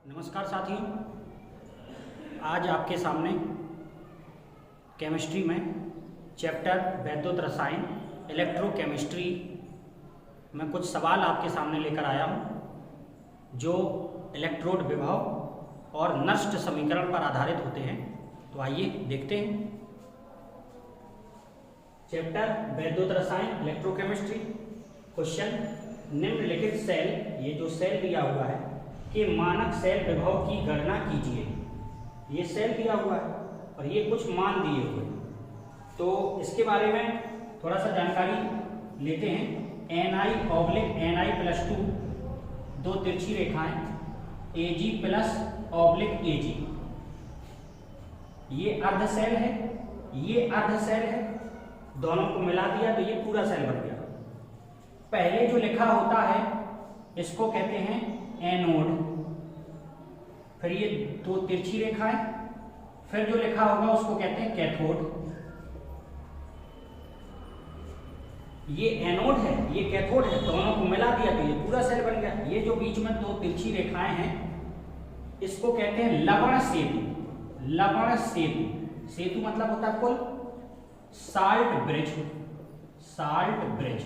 नमस्कार साथियों, आज आपके सामने केमिस्ट्री में चैप्टर वैद्युत रसायन इलेक्ट्रोकेमिस्ट्री में कुछ सवाल आपके सामने लेकर आया हूं जो इलेक्ट्रोड विभव और नष्ट समीकरण पर आधारित होते हैं। तो आइए देखते हैं। चैप्टर वैद्युत रसायन इलेक्ट्रोकेमिस्ट्री। क्वेश्चन, निम्नलिखित सेल, ये जो सेल दिया हुआ है कि मानक सेल विभव की गणना कीजिए। ये सेल दिया हुआ है और ये कुछ मान दिए हुए, तो इसके बारे में थोड़ा सा जानकारी लेते हैं। Ni/Ni+2 दो तिरछी रेखाएं, Ag+/Ag, ये अर्ध सेल है, ये अर्ध सेल है, दोनों को मिला दिया तो ये पूरा सेल बन गया। पहले जो लिखा होता है इसको कहते हैं एनोड, फिर ये दो तिरछी रेखाएं, फिर जो लिखा होगा उसको कहते हैं कैथोड। ये एनोड है, ये कैथोड है, दोनों को मिला दिया तो ये पूरा सेल बन गया। ये जो बीच में दो तिरछी रेखाएं हैं इसको कहते हैं लवण सेतु। लवण सेतु, सेतु मतलब होता है पुल, साल्ट ब्रिज, साल्ट ब्रिज।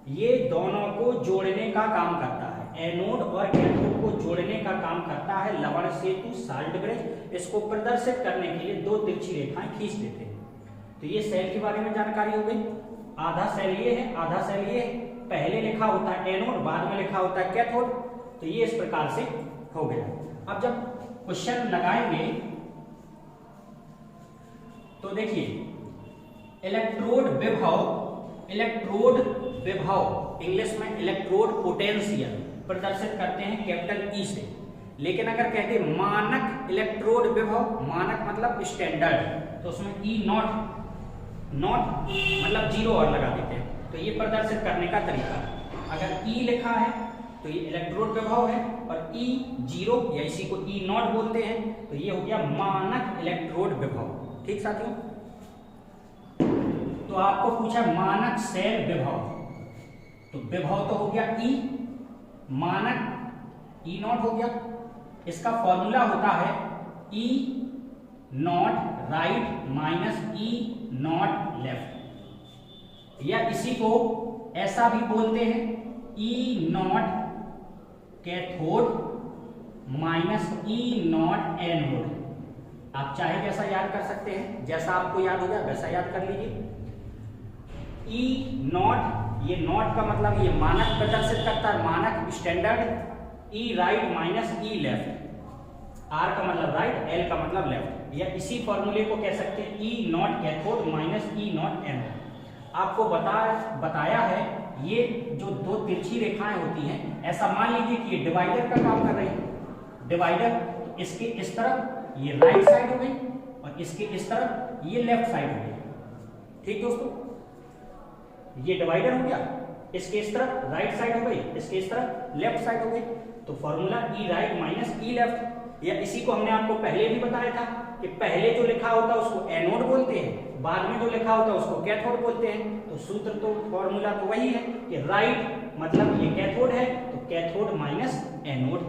ये दोनों को जोड़ने का काम करता है, एनोड और कैथोड को जोड़ने का काम करता है लवण सेतु, साल्ट ब्रिज। इसको प्रदर्शित करने के लिए दो तिरछी रेखाएं खींच देते हैं। तो ये सेल के बारे में जानकारी हो गई। आधा सेल ये है, आधा सेल ये है। पहले लिखा होता है एनोड, बाद में लिखा होता है कैथोड। तो ये इस प्रकार से हो गया। अब जब क्वेश्चन लगाएंगे तो देखिए, इलेक्ट्रोड विभव, इलेक्ट्रोड विभव इंग्लिश में इलेक्ट्रोड पोटेंशियल प्रदर्शित करते हैं कैपिटल ई से। लेकिन अगर कहते मानक इलेक्ट्रोड विभव, मानक मतलब स्टैंडर्ड, तो उसमें ई नॉट, नॉट मतलब जीरो और लगा देते हैं। तो ये प्रदर्शित करने का तरीका। अगर ई लिखा है तो ये इलेक्ट्रोड विभव है, और ई जीरो या इसी को ई नॉट बोलते हैं, तो ये हो गया मानक इलेक्ट्रोड विभव। ठीक साथियों, तो आपको पूछा मानक सेल विभव, तो विभव तो हो गया ई, मानक ई नॉट हो गया। इसका फॉर्मूला होता है E naught right minus E naught left, या इसी को ऐसा भी बोलते हैं E naught cathode minus E naught anode. आप चाहे जैसा याद कर सकते हैं, जैसा आपको याद हो जाए वैसा याद कर लीजिए। ई नॉट, ये नॉट का मतलब ये मानक प्रदर्शित करता है, मानक standard. E right minus E left, R का मतलब राइट, एल का मतलब लेफ्ट, या इसी फॉर्मूले को कह सकते हैं E naught cathode minus E naught anode. आपको बताया है ये जो दो तिरछी रेखाएं होती हैं, ऐसा मान लीजिए कि ये डिवाइडर का काम कर रही है। डिवाइडर, इसके इस तरफ ये राइट साइड हो गई और इसके इस तरफ ये लेफ्ट साइड हो गई। ठीक दोस्तों, ये डिवाइडर हो गया, इसके इस तरफ राइट साइड हो गई, इसके इस तरफ लेफ्ट साइड हो गई। तो फॉर्मूला ई राइट माइनस ई लेफ्ट, या इसी को हमने आपको पहले भी बताया था कि पहले जो लिखा होता है उसको एनोड बोलते हैं, बाद में जो लिखा होता है उसको कैथोड बोलते हैं। तो सूत्र तो फॉर्मूला तो वही है कि राइट मतलब ये कैथोड है, तो कैथोड माइनस एनोड।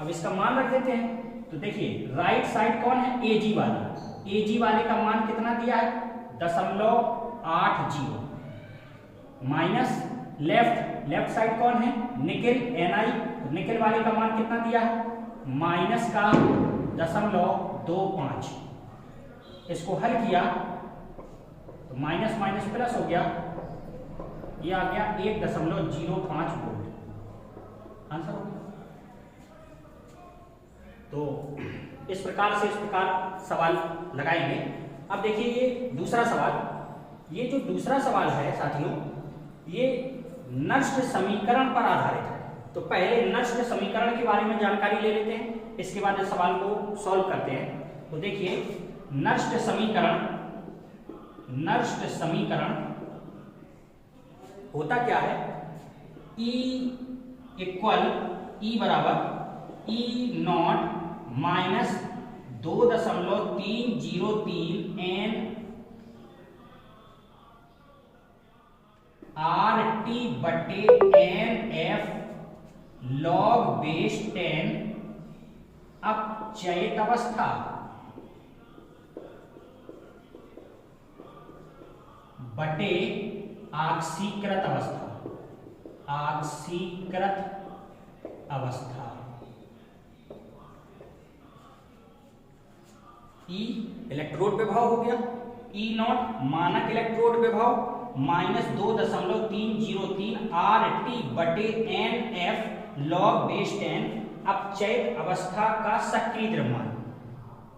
अब इसका मान रख देते हैं। तो देखिए, राइट साइड कौन है? एजी वाली। एजी वाले का मान कितना दिया है? 0.80 माइनस लेफ्ट, लेफ्ट साइड कौन है? Nickel, Ni। तो निकेल वाले का मान कितना दिया है? माइनस का 0.25। इसको हल किया तो माइनस माइनस प्लस हो गया, ये आ गया 1.05 वोल्ट। आंसर हो गया। तो इस प्रकार से, इस प्रकार सवाल लगाएंगे। अब देखिए ये दूसरा सवाल, ये जो दूसरा सवाल है साथियों, ये नष्ट समीकरण पर आधारित है। तो पहले नष्ट समीकरण के बारे में जानकारी ले लेते हैं, इसके बाद इस सवाल को सॉल्व करते हैं। तो देखिए, नष्ट समीकरण, नष्ट समीकरण होता क्या है? E इक्वल, E बराबर E naught minus 2.303 n RT/NF log base 10 अपचयित अवस्था बटे आक्सीकृत अवस्था, आक्सीकृत अवस्था। ई इलेक्ट्रोड विभव हो गया, ई नॉट मानक इलेक्ट्रोड विभव -2.303 RT बटे NF log बेस 10 अपचयित अवस्था का सक्रिय द्रव्यमान।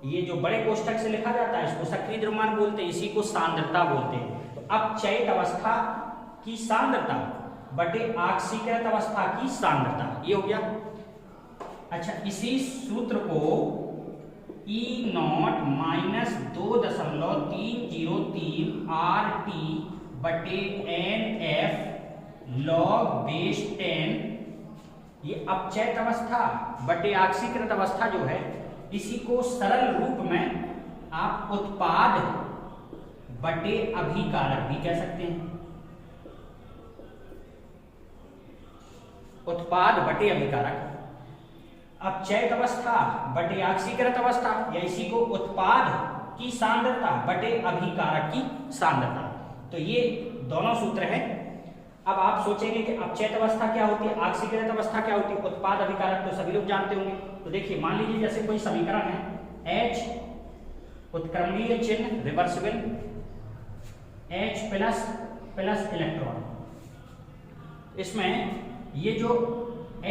ये जो बड़े कोष्ठक से लिखा जाता है इसको सक्रिय द्रव्यमान बोलते हैं, इसी को सांद्रता बोलते हैं। तो अपचयित अवस्था की सांद्रता बटे आक्सीकृत अवस्था की सांद्रता, ये हो गया। अच्छा, इसी सूत्र को E नॉट -2.303 RT बटे NF log बेस 10, ये अपचयित अवस्था बटे आक्सीकृत अवस्था जो है, इसी को सरल रूप में आप उत्पाद बटे अभिकारक भी कह सकते हैं। उत्पाद बटे अभिकारक, अपचयित अवस्था बटे आक्सीकृत अवस्था, या इसी को उत्पाद की सांद्रता बटे अभिकारक की सांद्रता। तो ये दोनों सूत्र हैं। अब आप सोचेंगे कि अपचयित अवस्था क्या होती है, आक्सीकृत अवस्था क्या होती है, उत्पाद अभिकारक तो सभी लोग जानते होंगे। तो देखिए, मान लीजिए जैसे कोई समीकरण है, H उत्क्रमणीय चिन्ह रिवर्सिबल, H प्लस इलेक्ट्रॉन, इसमें ये जो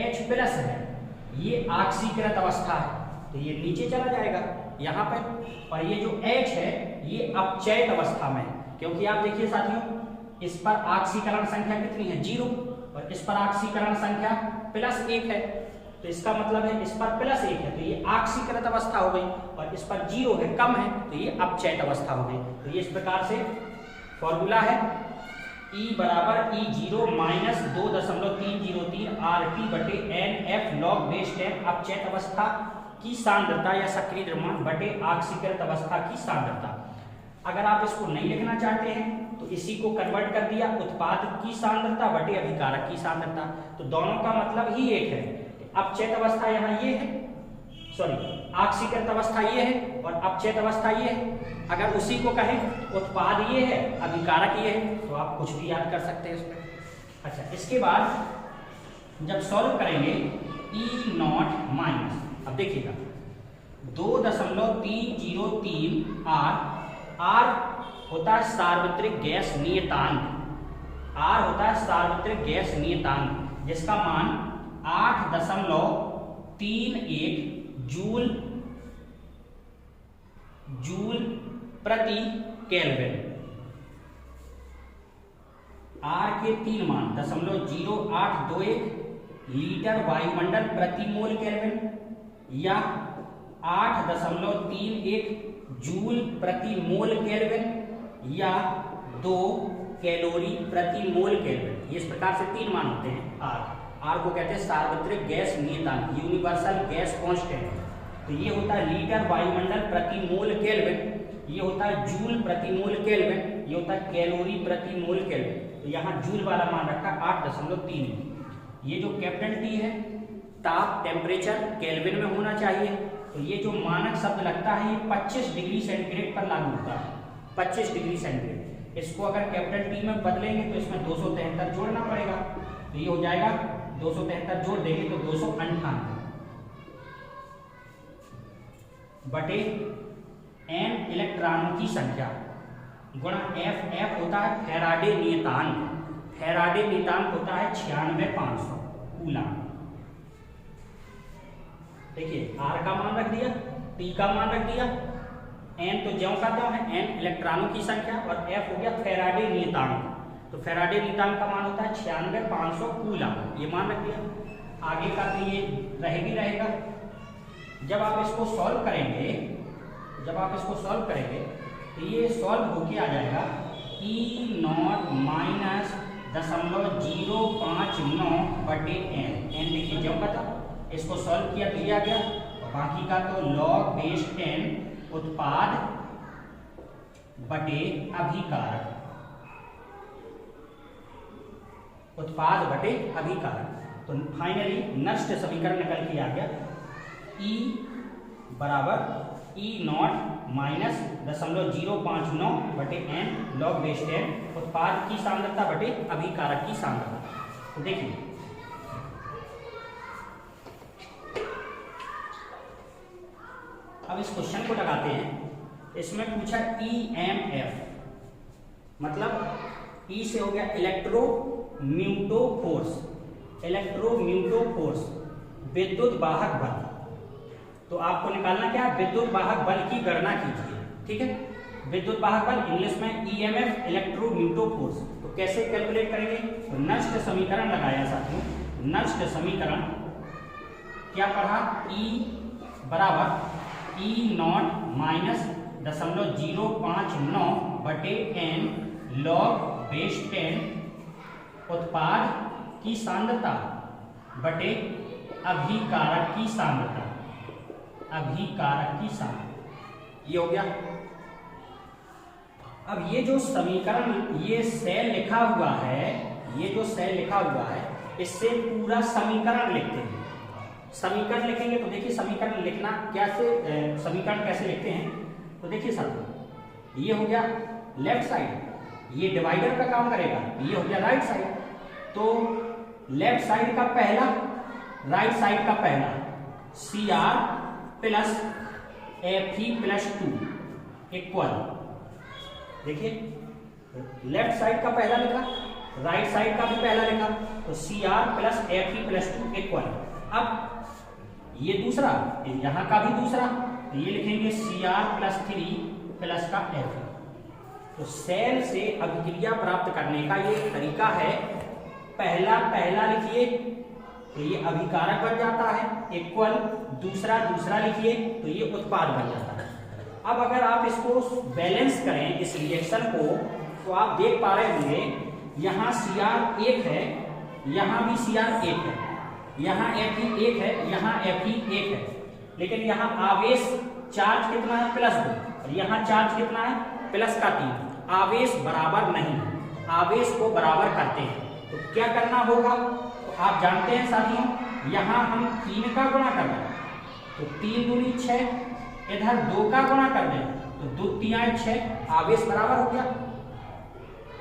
H प्लस है ये आक्सीकृत अवस्था है, तो ये नीचे चला जाएगा यहाँ पे, और ये जो H है ये अपचयित अवस्था में है, क्योंकि आप देखिए साथियों, इस पर ऑक्सीकरण संख्या कितनी है, 0, और इस पर ऑक्सीकरण संख्या +1 है, तो इसका मतलब है इस पर +1 है, तो ये ऑक्सीकृत अवस्था हो गई, और इस पर 0 है, कम है, तो ये अपचयित अवस्था हो गई। तो ये इस प्रकार से फॉर्मूला है, E बराबर E0 -2.303 RT बटे NF log बेस 10 अपचयित अवस्था की सांद्रता या सक्रिय द्रव्यमान बटे ऑक्सीकृत अवस्था की सांद्रता। अगर आप इसको नहीं लिखना चाहते हैं तो इसी को कन्वर्ट कर दिया, उत्पाद की सांद्रता बटे अभिकारक की सांद्रता। तो दोनों का मतलब ही एक है। अपचयित अवस्था यहाँ ये है, सॉरी ऑक्सीकृत अवस्था ये है और अपचयित अवस्था ये है। अगर उसी को कहें उत्पाद ये है, अभिकारक ये है, तो आप कुछ भी याद कर सकते हैं इसमें। अच्छा, इसके बाद जब सॉल्व करेंगे E नॉट माइनस, अब देखिएगा 2.303 R होता है सार्वत्रिक गैस नियतांक, R होता है सार्वत्रिक गैस नियतांक, जिसका मान 8.31 जूल प्रति केल्विन। R के 3 मान 0.0821 लीटर वायुमंडल प्रति मोल केल्विन, या 8.31 जूल प्रति मोल केल्विन, या 2 कैलोरी प्रति मोल केल्विन। इस प्रकार से 3 मान होते हैं। R को कहते हैं सार्वत्रिक गैस नियतांक, यूनिवर्सल गैस कांस्टेंट। तो ये होता है लीटर वायुमंडल प्रति मोल केल्विन, ये होता है जूल प्रति मोल केल्विन, ये होता है कैलोरी प्रति मोल केल्विन। तो यहाँ जूल वाला मान रखा 8.3। ये जो कैपिटल T है, ताप टेम्परेचर केल्विन में होना चाहिए। तो ये जो मानक शब्द लगता है ये 25 डिग्री सेंटीग्रेड पर लागू होता है, 25 डिग्री सेंटीग्रेड। इसको अगर कैपिटल T में बदलेंगे तो इसमें 273 जोड़ना पड़ेगा, तो ये हो जाएगा 273 जोड़ देंगे तो 298 बटे N इलेक्ट्रॉनों की संख्या गुणा F होता है फैराडे नियतांक, फैराडे नियतांक होता है 96500 कूलम। देखिए R का मान रख दिया, T का मान रख दिया, N तो ज्यों का त्यों है, N इलेक्ट्रॉनों की संख्या, और F हो गया फैराडे नियतांक। तो फैराडे नियतांक का मान होता है 96500 कूलम, ये मान रख दिया। आगे का तो ये रहेगा। जब आप इसको सॉल्व करेंगे तो ये सॉल्व होके आ जाएगा E नॉट माइनस 0.059 बटे N। देखिए जब पता इसको सॉल्व किया तो ये आ गया, और बाकी का तो log बेस 10 उत्पाद बटे अभिकारक, उत्पाद बटे अभिकारक। तो फाइनली नेक्स्ट समीकरण निकल के आ गया E बराबर E0 माइनस 0.059 बटे n log बेस 10 उत्पाद की सांद्रता बटे अभिकारक की सांद्रता। तो देखिए अब इस क्वेश्चन को लगाते हैं। इसमें पूछा EMF, मतलब E से हो गया इलेक्ट्रोम्यूटोफोर्स, विद्युत वाहक बल। तो आपको निकालना क्या है, विद्युत वाहक बल की गणना कीजिए। ठीक है, विद्युत वाहक बल इंग्लिश में EMF, इलेक्ट्रोम्यूटोफोर्स। तो कैसे कैलकुलेट करेंगे, तो नेक्स्ट समीकरण लगाया साथियों। नेक्स्ट समीकरण क्या पढ़ा, E बराबर E0 माइनस 0.059 बटे n log बेस 10 उत्पाद की सांद्रता बटे अभिकारक की सांद्रता, ये हो गया। अब ये जो समीकरण, ये सेल लिखा हुआ है, इससे पूरा समीकरण लिखते हैं। समीकरण लिखेंगे तो देखिए समीकरण लिखना कैसे, समीकरण कैसे लिखते हैं। तो देखिए साथियों, ये हो गया लेफ्ट साइड, ये डिवाइडर का काम करेगा, ये हो गया राइट साइड। तो लेफ्ट साइड का पहला, राइट साइड का पहला, CR plus FE plus 2 equal, देखिए लेफ्ट साइड का पहला लिखा, राइट साइड का भी पहला लिखा, तो CR plus FE plus 2 equal. अब ये दूसरा, यहां का भी दूसरा, तो ये लिखेंगे CR प्लस 3 प्लस का FE। तो सेल से अभिक्रिया प्राप्त करने का ये तरीका है। पहला लिखिए तो ये अभिकारक बन जाता है, इक्वल, दूसरा लिखिए तो ये उत्पाद बन जाता है। अब अगर आप इसको बैलेंस करें इस रिएक्शन को, तो आप देख पा रहे होंगे यहाँ CR 1 है, यहाँ भी CR 1 है, यहाँ FE 1 है, यहाँ FE 1 है, लेकिन यहाँ आवेश चार्ज कितना है, +2, और यहाँ चार्ज कितना है, +3। आवेश बराबर नहीं, आवेश को बराबर करते हैं। तो क्या करना होगा, तो आप जानते हैं साथियों, यहाँ हम 3 का गुणा कर दें तो 3 दूनी 6, इधर 2 का गुणा कर दें तो 2 3 6, आवेश बराबर हो गया।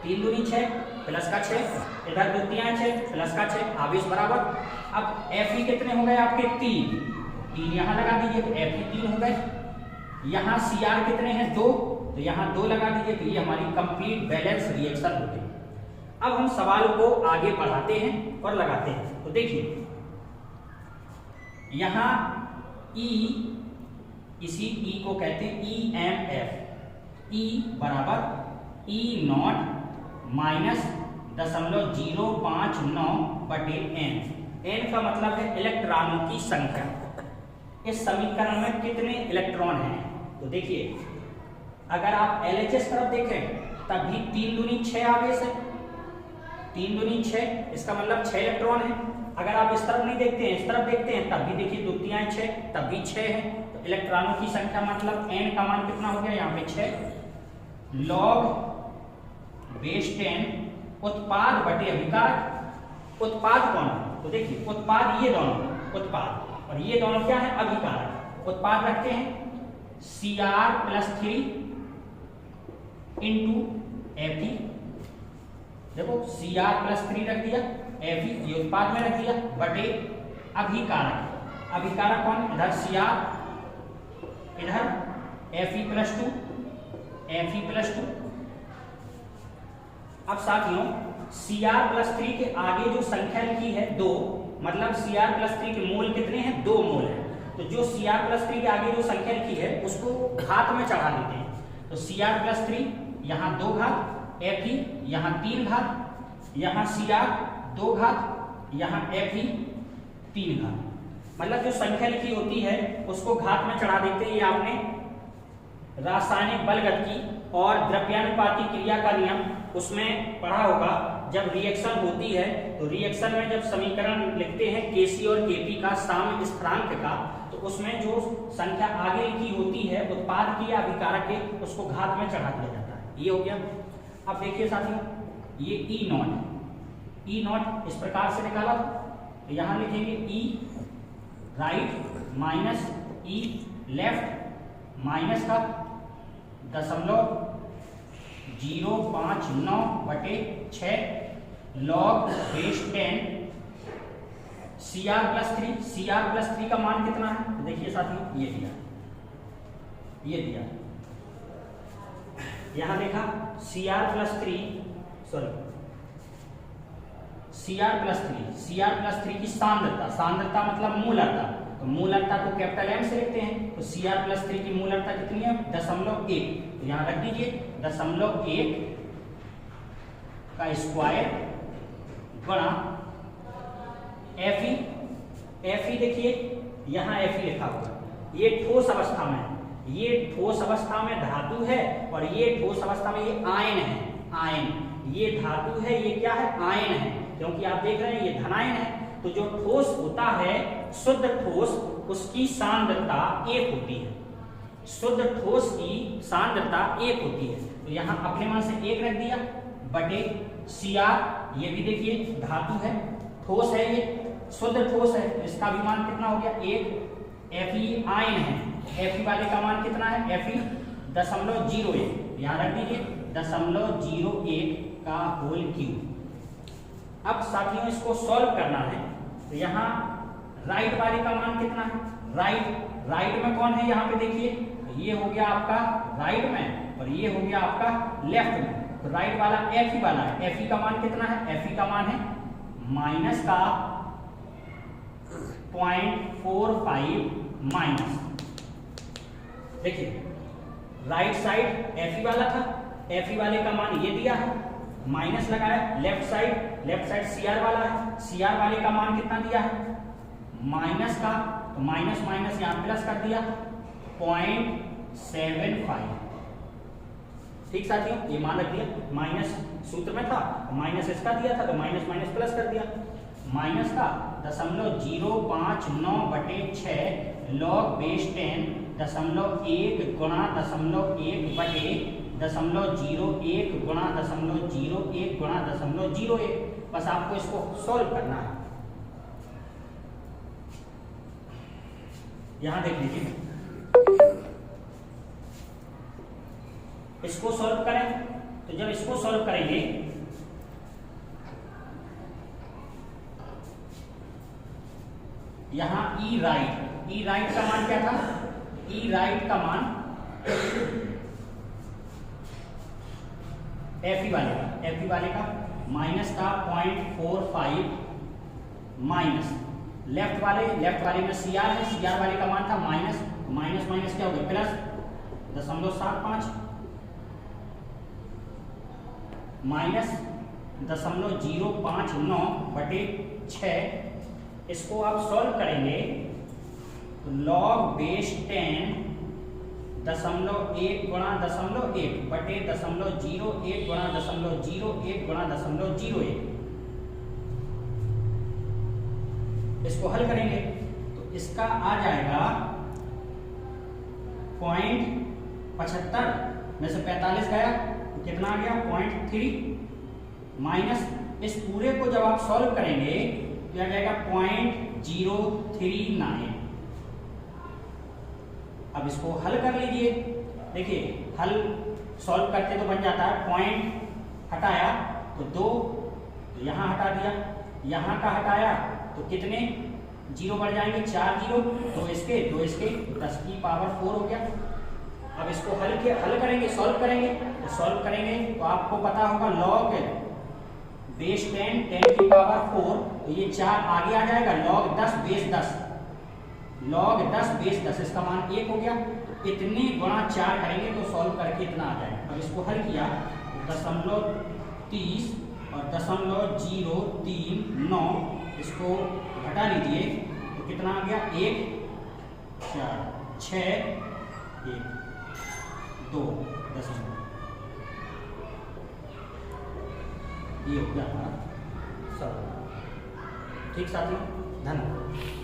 3 दूनी 6 प्लस का 6, इधर 2 3 6 प्लस का 6, आवेश बराबर। अब FE कितने हो गए आपके, 3 यहाँ लगा दीजिए तो FE 3 हो गए। यहाँ CR कितने हैं, 2, तो यहाँ 2 लगा दीजिए तो ये हमारी कंप्लीट बैलेंस रिएक्शन हो गई। अब हम सवाल को आगे बढ़ाते हैं और लगाते हैं। तो देखिए यहाँ E, इसी E को कहते हैं EMF, E बराबर E0 माइनस 0.059 बटे n। n का मतलब है इलेक्ट्रॉनों की संख्या। इस समीकरण में कितने इलेक्ट्रॉन हैं, तो देखिए अगर आप LHS तरफ देखें तब भी 3 दूनी 6 आवेश है, 3 दूनी 6, इसका मतलब 6 इलेक्ट्रॉन है। अगर आप इस तरफ नहीं देखते हैं, इस तरफ देखते हैं, तब भी देखिए 2 3 6, तब भी 6 है। तो इलेक्ट्रॉनों की संख्या मतलब n का मान कितना हो गया, यहाँ पे 6 log बेस 10 उत्पाद बटे अभिकारक। उत्पाद कौन है, तो देखिए उत्पाद ये दोनों, उत्पाद और ये दोनों क्या है, अभिकारक। उत्पाद रखते हैं CR प्लस 3 इंटू FE, देखो CR प्लस 3 रख दिया, FE ये उत्पाद में रख दिया, बटे अभिकारक। अभिकारक कौन, इधर CR, इधर FE प्लस 2, FE प्लस 2। अब साथियों CR प्लस 3 के आगे जो संख्या लिखी है 2, मतलब CR प्लस 3 के मोल कितने हैं, 2 मोल है। तो जो CR प्लस 3 के आगे जो संख्या लिखी है उसको घात में चढ़ा देते हैं। तो CR प्लस 3 यहाँ 2 घात, FE यहाँ 3 घात, यहाँ CR 2 घात, यहाँ FE 3 घात। मतलब जो संख्या लिखी होती है उसको घात में चढ़ा देते हैं। ये आपने रासायनिक बलगति और द्रव्यानुपाती क्रिया का नियम उसमें पढ़ा होगा। जब रिएक्शन होती है तो रिएक्शन में जब समीकरण लिखते हैं Kc और Kp का साम्य स्थिरांक का, तो उसमें जो संख्या आगे लिखी होती है उत्पाद की या अभिकारक के, उसको घात में चढ़ा दिया जाता है। ये हो गया। अब देखिए साथियों ये E0 इस प्रकार से निकाला, तो यहाँ लिखेंगे ई right minus E left minus का 0.059/6 लॉग बेस 10 CR+3। CR+3 का मान कितना है? देखिए साथियों, ये दिया यहां देखा CR+3 की सांद्रता मतलब मूलरता। तो मूलरता को कैपिटल M से लिखते हैं। तो CR+3 की मूलरता कितनी है? 0.1। तो यहां रख दीजिए 0.1 का स्क्वायर गुणा Fe। देखिए यहां Fe लिखा हुआ है, ये ठोस अवस्था में है, ये ठोस अवस्था में धातु है, और ये ठोस अवस्था में ये आयन है। ये धातु है, ये क्या है? आयन है, क्योंकि आप देख रहे हैं ये धनायन है। तो जो ठोस होता है शुद्ध ठोस, उसकी सांद्रता 1 होती है। शुद्ध ठोस की सांद्रता 1 होती है। तो यहां अपने मान से 1 रख दिया बटे Cr। ये भी देखिए धातु है, ठोस है, ये शुद्ध ठोस है, तो इसका भी मान कितना हो गया? 1। Fe आयन है, Fe वाले का मान कितना है? Fe 0.01। यहां रख दीजिए 0.01 का होल क्यूब। अब साथियों इसको सॉल्व करना है। तो यहाँ राइट वाले का मान कितना है? राइट में कौन है? यहाँ पे देखिए, ये हो गया आपका राइट में, और ये हो गया आपका लेफ्ट में। तो राइट वाला Fe वाला है। Fe का मान कितना है? Fe का मान है माइनस का 0.45 माइनस। देखिए राइट साइड Fe वाला था, Fe वाले का मान ये दिया है, माइनस लगाया। लेफ्ट साइड Cr वाला है, Cr वाले का मान कितना दिया है? माइनस का, तो माइनस यहाँ प्लस कर दिया 0.75। ठीक साथियों, ये मान रख दिया, माइनस सूत्र में था, माइनस इसका दिया था, तो माइनस प्लस कर दिया। माइनस का 0.059/6 लॉग बेस 10 0.1 गुणा 0.1 बटे 0.01 गुणा 0.01 गुणा 0.01। बस आपको इसको सॉल्व करना है। यहां देख लीजिए, इसको सॉल्व करें। तो जब इसको सॉल्व करेंगे, यहां ई राइट का मान क्या था? ई राइट का मान Fe वाले का माइनस का 0.45 माइनस लेफ्ट वाले में Cr है, Cr वाले का मान था माइनस क्या हो गया? Plus 0.75 minus 0.059/6। इसको आप सॉल्व करेंगे तो लॉग बेस 10 0.1 गुणा 0.1 बटे 0.01 गुणा 0.01 गुणा 0.01। इसको हल करेंगे तो इसका आ जाएगा 0.75 में से 45 गया तो कितना आ गया? 0.3 माइनस इस पूरे को जब आप सॉल्व करेंगे तो आ जाएगा 0.039। अब इसको हल कर लीजिए। देखिए हल सॉल्व करते तो बन जाता है, पॉइंट हटाया तो 2, तो यहां हटा दिया, यहां का हटाया तो कितने जीरो बढ़ जाएंगे? 4 जीरो, तो इसके 10 की पावर 4 हो गया। अब इसको हल करेंगे, सॉल्व करेंगे तो आपको पता होगा लॉग बेस 10 की पावर 4, तो ये 4 आगे आ जाएगा, लॉग 10 बेस 10 इसका मान 1 हो गया। तो इतने गुणा 4 करेंगे तो सॉल्व करके इतना आ जाएगा। अब इसको हल किया तो 0.30 और 0.039, इसको घटा लीजिए तो कितना आ गया? 1 4 6 1 2 10 ये हो गया हमारा सब। ठीक साथियों, धन्यवाद।